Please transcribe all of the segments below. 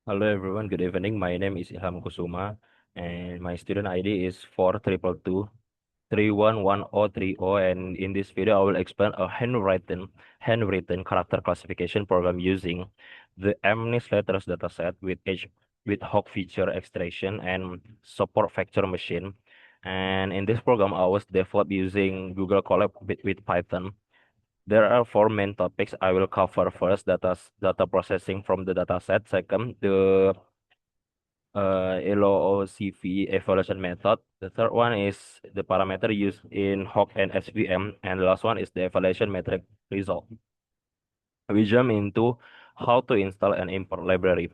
Hello everyone, good evening. My name is Ilham Kusuma and my student ID is 422231130, and in this video I will explain a handwritten character classification program using the MNIST letters dataset with Hawk feature extraction and support vector machine. And in this program I was developed using Google Colab with Python. There are four main topics I will cover. First, data processing from the dataset. Second, the LOCV evaluation method. The third one is the parameter used in Hawk and SVM, and the last one is the evaluation metric result. We jump into how to install and import library.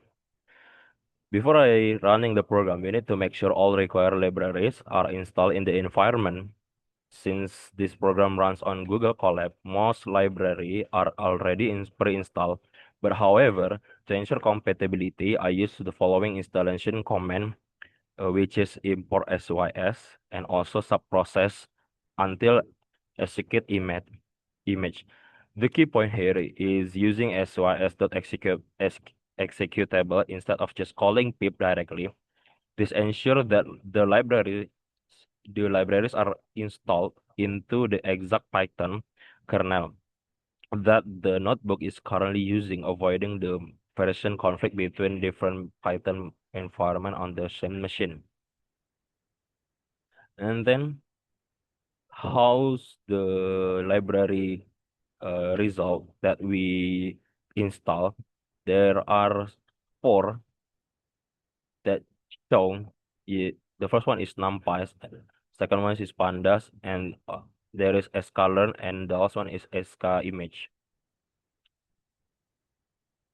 Before I running the program, we need to make sure all required libraries are installed in the environment. Since this program runs on Google Colab, most library are already pre-installed. But however, to ensure compatibility, I use the following installation command, which is import sys and also subprocess until execute image. The key point here is using executable instead of just calling pip directly. This ensures that the libraries are installed into the exact Python kernel that the notebook is currently using, avoiding the version conflict between different Python environment on the same machine. And then how's the library result that we install? There are four that shown. The first one is NumPy, second one is Pandas, and there is sklearn, and the last one is skimage.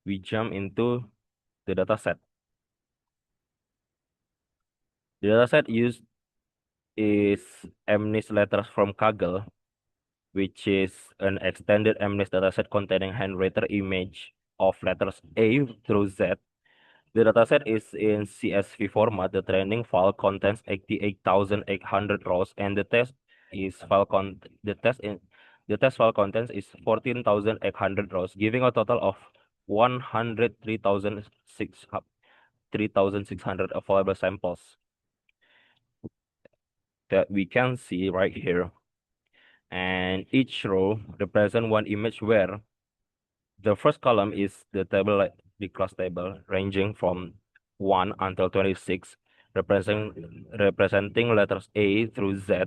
We jump into the dataset. The dataset used is MNIST letters from Kaggle, which is an extended MNIST dataset containing handwritten image of letters A through Z. The dataset is in CSV format. The training file contains 88,800 rows, and the test file contents is 14,800 rows, giving a total of 103,600 available samples that we can see right here. And each row represents one image where the first column is the table, like the class table, ranging from 1 until 26, representing letters A through Z,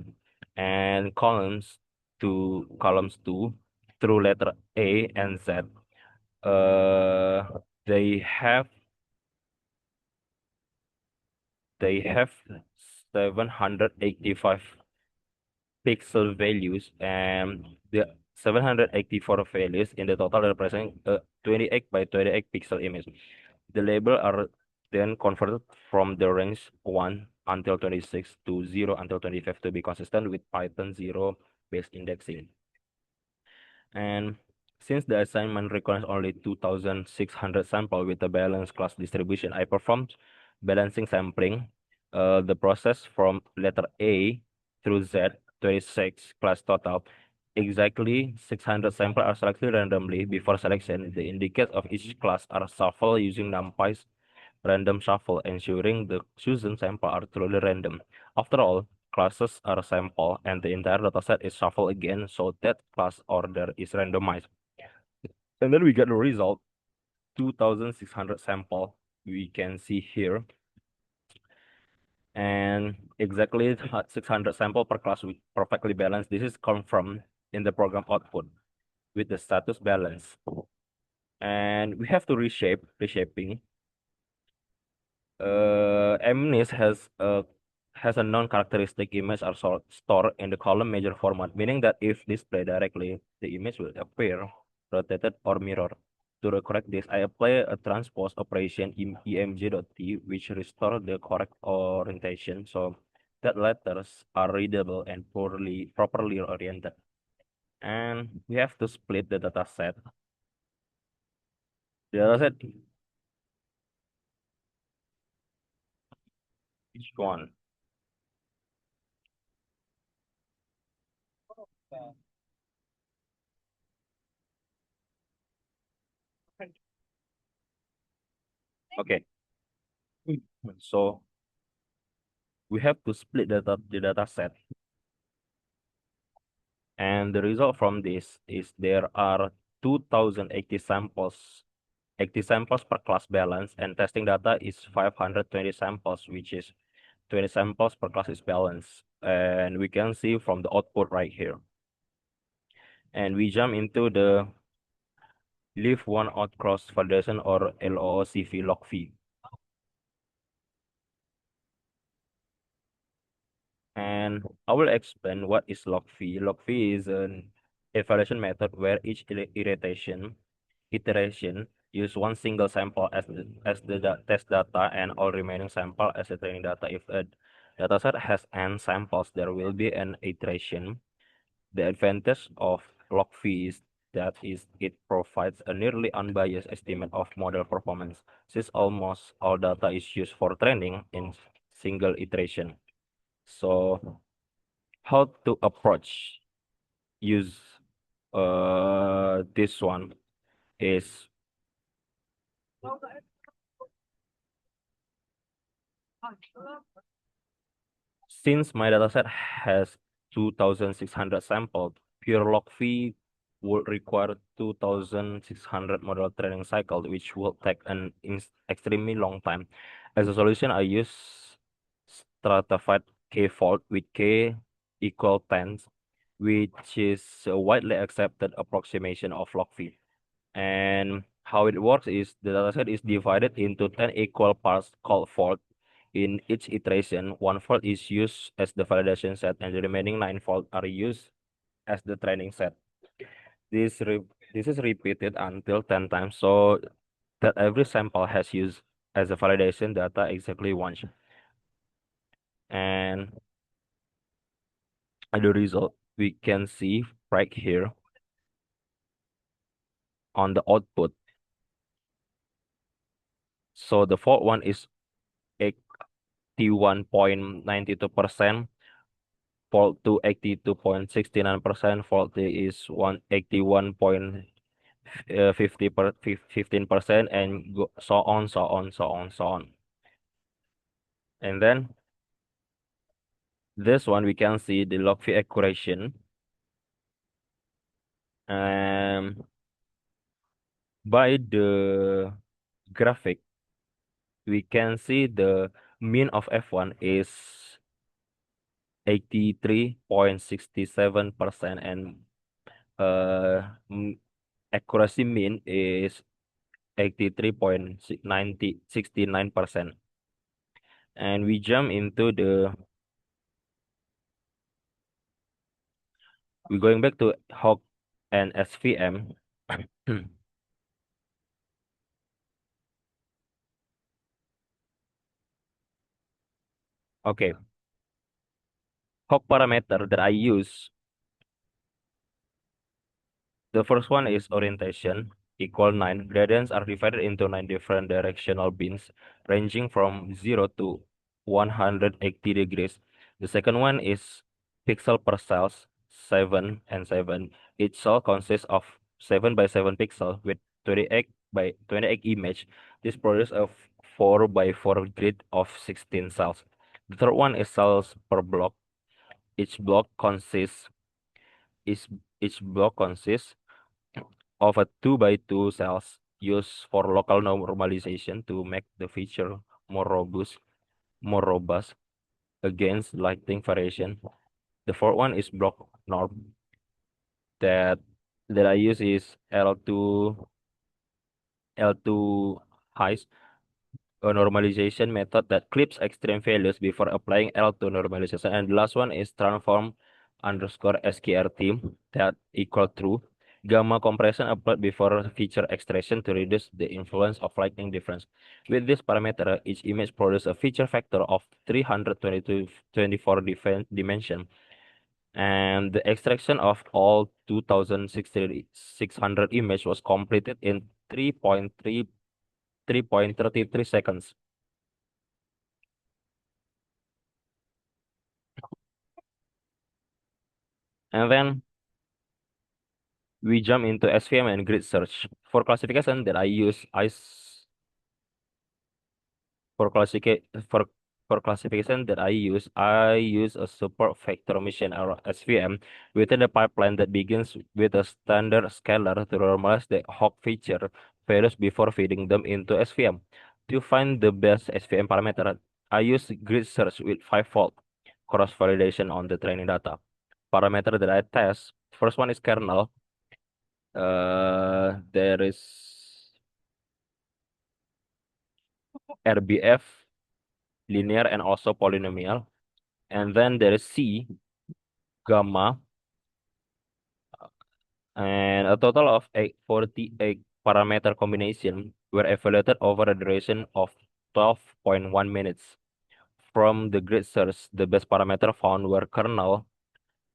and columns 2 through letter A and Z. Uh, they have they have 785 pixel values, and the 784 values in the total represent a 28 by 28 pixel image. The label are then converted from the range 1 until 26 to 0 until 25 to be consistent with Python 0 based indexing. And since the assignment requires only 2,600 sample with a balanced class distribution, I performed balancing sampling. The process from letter A through Z, 26 class total. Exactly 600 samples are selected randomly before selection. The indicates of each class are shuffled using NumPy's random shuffle, ensuring the chosen sample are truly random. After all, classes are sample and the entire dataset is shuffled again, so that class order is randomized. And then we get the result, 2,600 sample we can see here. And exactly 600 sample per class with perfectly balanced. This is confirmed in the program output with the status balance. And we have to reshaping. MNIST has a non-characteristic image are stored in the column major format, meaning that if displayed directly, the image will appear rotated or mirror. To correct this, I apply a transpose operation in emj.t, which restore the correct orientation so that letters are readable and properly oriented. And we have to split the data set. The data set, each one. Okay. So we have to split the data set. And the result from this is there are 2080 samples, 80 samples per class balance, and testing data is 520 samples, which is 20 samples per class is balanced. And we can see from the output right here. And we jump into the leave one out cross validation or LOOCV log V. And I will explain what is log V. Log V is an evaluation method where each iteration use one single sample as the test data and all remaining sample as the training data. If a dataset has n samples, there will be an iteration. The advantage of log V is that it provides a nearly unbiased estimate of model performance, since almost all data is used for training in single iteration. So how to approach use this one is since my dataset has 2,600 samples, pure log V would require 2,600 model training cycle, which will take an extremely long time. As a solution, I use stratified k-fold with k equal 10, which is a widely accepted approximation of log V. And how it works is the dataset is divided into 10 equal parts called fold. In each iteration, one fold is used as the validation set, and the remaining 9 folds are used as the training set. This re this is repeated until 10 times, so that every sample has used as a validation data exactly once. And the result we can see right here on the output. So the fourth one is 81.92%. Fault to 82.69%, faulty is 15%, and so on, so on, so on, so on. And then this one we can see the log V accuracy. Um, by the graphic, we can see the mean of F1 is 83.67%, and accuracy mean is 83.69%. And we jump into we're going back to Hawk and SVM. Okay, Hawk parameter that I use, the first one is orientation, equal 9. Gradients are divided into 9 different directional bins, ranging from 0 to 180 degrees. The second one is pixel per cells, 7 and 7. Each cell consists of 7 by 7 pixel with 28 by 28 image. This produces a 4 by 4 grid of 16 cells. The third one is cells per block. Each block consists each, each block consists of a 2 by 2 cells used for local normalization to make the feature more robust against lighting variation. The fourth one is block norm that I use is L2 highs, a normalization method that clips extreme values before applying L2 normalization. And the last one is transform underscore SKRT that equal true. Gamma compression applied before feature extraction to reduce the influence of lighting difference. With this parameter, each image produces a feature factor of 324 dimension. And the extraction of all 2,600 images was completed in 3.33 seconds. And then we jump into SVM and grid search. For classification that I use, For for classification that I use a support vector machine or SVM within the pipeline that begins with a standard scalar to normalize the Hawk feature values before feeding them into SVM. To find the best SVM parameter, I use grid search with fivefold cross validation on the training data. Parameter that I test, first one is kernel. There is RBF, linear and also polynomial. And then there is C, gamma, and a total of 48 parameter combination were evaluated over a duration of 12.1 minutes. From the grid search, the best parameter found were kernel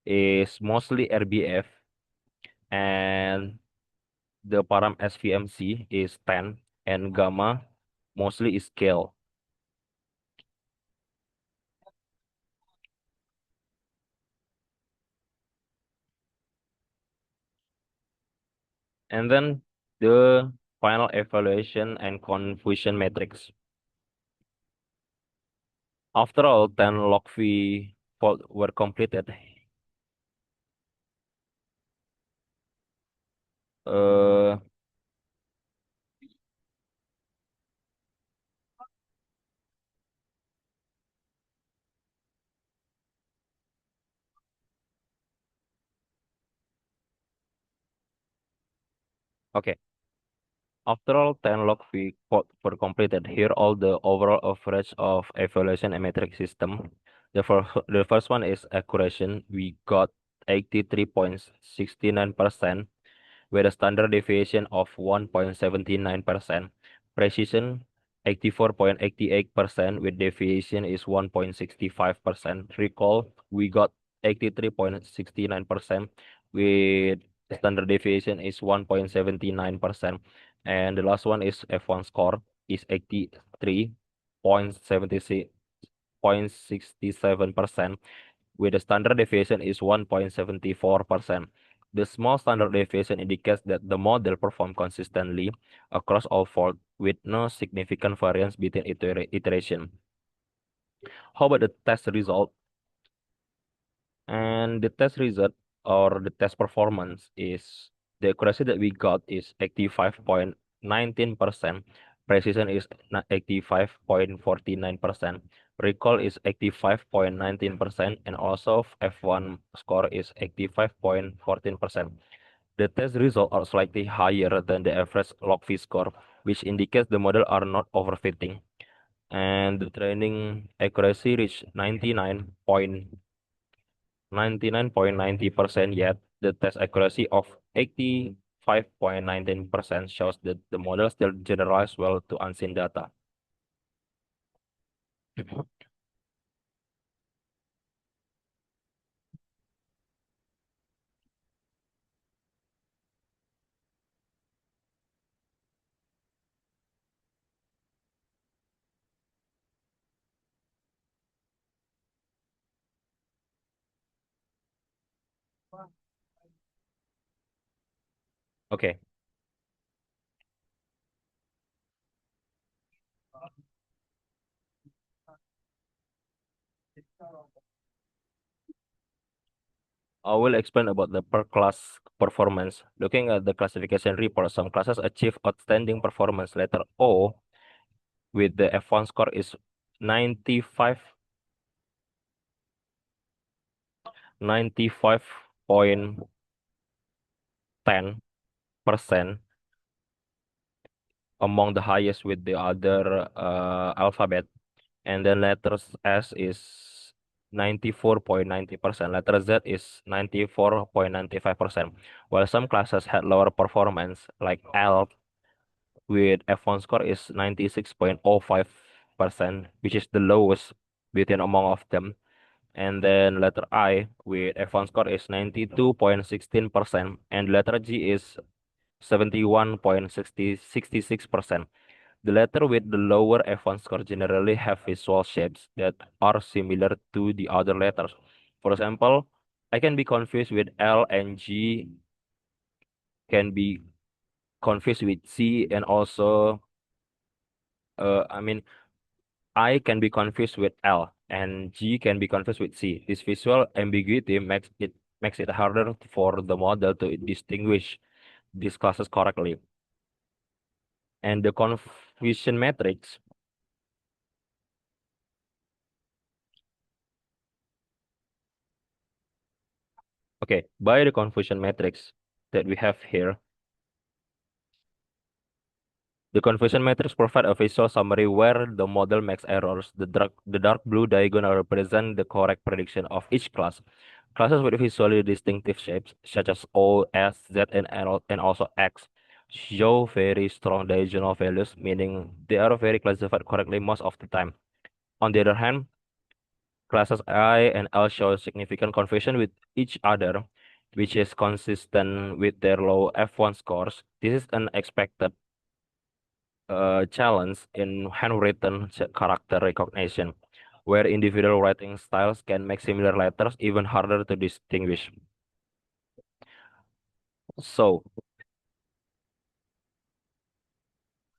is mostly RBF and the param SVMC is 10 and gamma mostly is scale. And then the final evaluation and confusion matrix. After all 10 log V fault were completed, uh, okay. After all 10 log V fault were completed, here all the overall average of evaluation and metric system. The first one is accuracy. We got 83.69% with a standard deviation of 1.79%. Precision 84.88% with deviation is 1.65%. Recall we got 83.69% with standard deviation is 1.79%. And the last one is F1 score is 83.67% with the standard deviation is 1.74%. The small standard deviation indicates that the model performed consistently across all faults with no significant variance between iteration. How about the test result? And the test result or the test performance is the accuracy that we got is 85.19%, precision is 85.49%, recall is 85.19%, and also F1 score is 85.14%. The test results are slightly higher than the average log V score, which indicates the model are not overfitting. And the training accuracy reached 99.90%, yet the test accuracy of 85.19% shows that the model still generalizes well to unseen data. Okay, I will explain about the per class performance. Looking at the classification report, some classes achieve outstanding performance. Letter O with the F1 score is 95, 95.10% among the highest with the other alphabet. And then letters S is 94.90%. Letter Z is 94.95%. While some classes had lower performance, like L with F1 score is 96.05%, which is the lowest between among of them. And then letter I with F1 score is 92.16%, and letter G is 71.66%. The letter with the lower F1 score generally have visual shapes that are similar to the other letters. For example, I can be confused with L and G, can be confused with C, and also, I mean, I can be confused with L and G can be confused with C. This visual ambiguity makes it harder for the model to distinguish these classes correctly. And the confusion matrix, okay, by the confusion matrix that we have here, the confusion matrix provides a visual summary where the model makes errors. The dark blue diagonal represent the correct prediction of each class. Classes with visually distinctive shapes, such as O, S, Z, and also X, show very strong diagonal values, meaning they are very classified correctly most of the time. On the other hand, classes I and L show significant confusion with each other, which is consistent with their low F1 scores. This is an expected challenge in handwritten character recognition, where individual writing styles can make similar letters even harder to distinguish. So,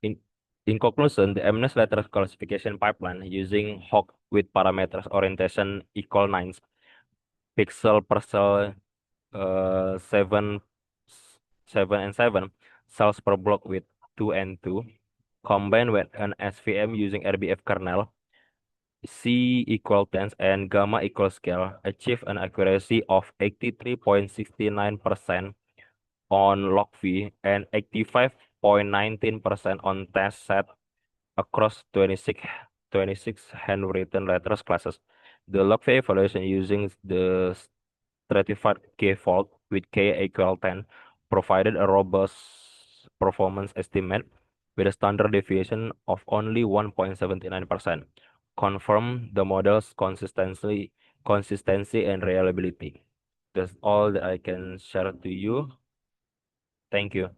in in conclusion, the MNIST letter classification pipeline using Hawk with parameters orientation equal 9 pixel per cell, 7, 7 cells per block with 2 and 2, combined with an SVM using RBF kernel, C equal 10 and gamma equal scale, achieve an accuracy of 83.69% on log V and 85.19% on test set across 26 handwritten letters classes. The log V evaluation using the stratified k-fold with k equal 10 provided a robust performance estimate with a standard deviation of only 1.79%, confirm the model's consistency and reliability. That's all that I can share to you. Thank you.